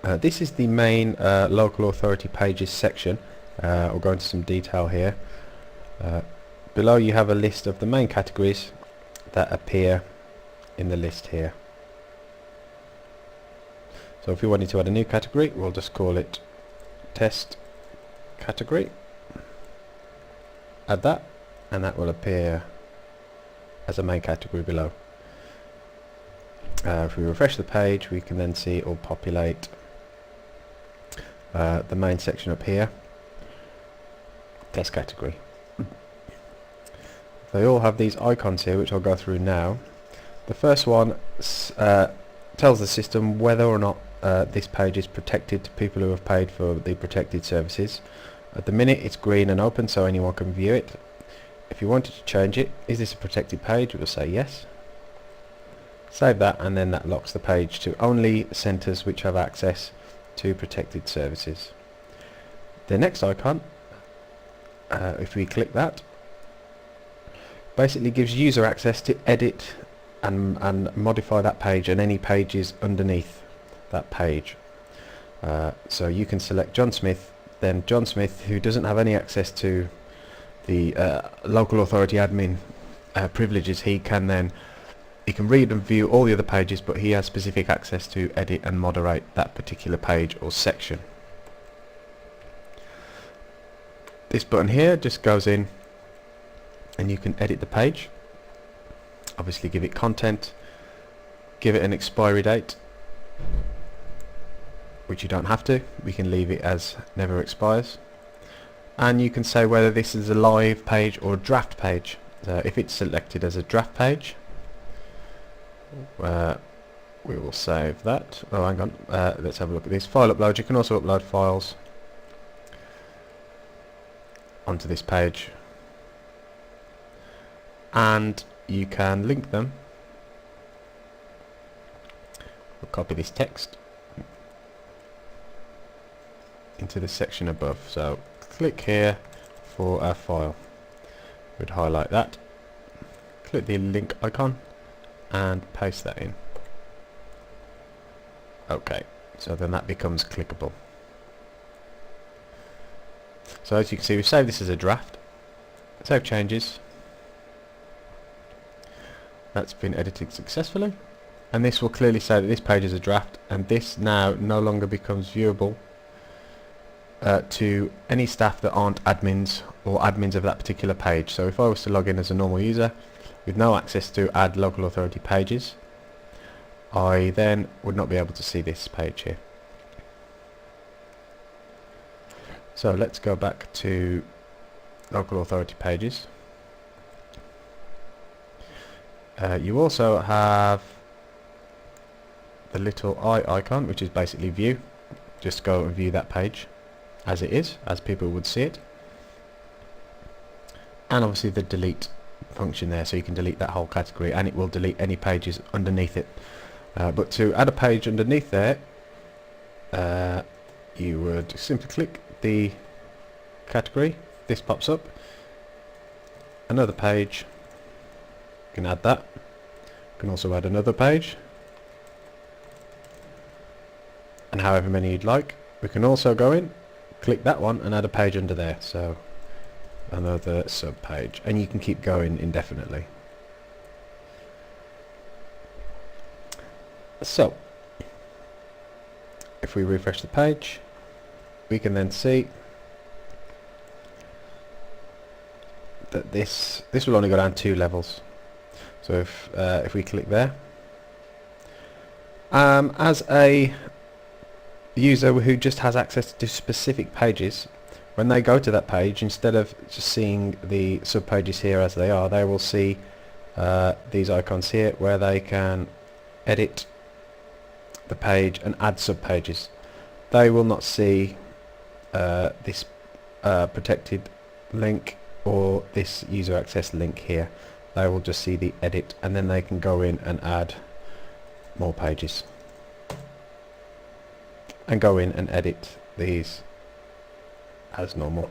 This is the main local authority pages section. We'll go into some detail here. Below you have a list of the main categories that appear in the list here. So if we wanted to add a new category, we'll just call it test category. Add that, and that will appear as a main category below. If we refresh the page, we can then see it will populate the main section up here, test category. They all have these icons here, which I'll go through now. The first one tells the system whether or not this page is protected to people who have paid for the protected services. At the minute it's green and open, so anyone can view it. If you wanted to change it, is this a protected page? It will say yes. Save that, and then that locks the page to only centres which have access to protected services. The next icon, if we click that, basically gives user access to edit and modify that page and any pages underneath that page. So you can select John Smith, then John Smith, who doesn't have any access to the local authority admin privileges, he can read and view all the other pages, but he has specific access to edit and moderate that particular page or section. This button here just goes in and you can edit the page, obviously give it content, give it an expiry date, which you don't have to, we can leave it as never expires, and you can say whether this is a live page or a draft page. If it's selected as a draft page, we will save that. Oh, hang on, let's have a look at this. File upload, you can also upload files onto this page, and you can link them. We'll copy this text into the section above, so click here for our file. We'd highlight that, click the link icon and paste that in. Okay, so then that becomes clickable. So as you can see, we've saved this as a draft, save changes, that's been edited successfully, and this will clearly say that this page is a draft, and this now no longer becomes viewable to any staff that aren't admins or admins of that particular page. So if I was to log in as a normal user with no access to add local authority pages, I then would not be able to see this page here. So let's go back to local authority pages. You also have the little eye icon, which is basically view. Just go and view that page as it is, as people would see it. And obviously the delete function there, so you can delete that whole category and it will delete any pages underneath it. But to add a page underneath there, you would simply click the category, this pops up, another page, you can add that, you can also add another page, and however many you'd like. We can also go in, click that one and add a page under there, so another sub page, and you can keep going indefinitely. So if we refresh the page, we can then see that this will only go down 2 levels. So if we click there, as a user who just has access to specific pages, when they go to that page, instead of just seeing the sub pages here as they are, they will see these icons here where they can edit the page and add sub pages. They will not see this protected link or this user access link here. They will just see the edit, and then they can go in and add more pages and go in and edit these as normal.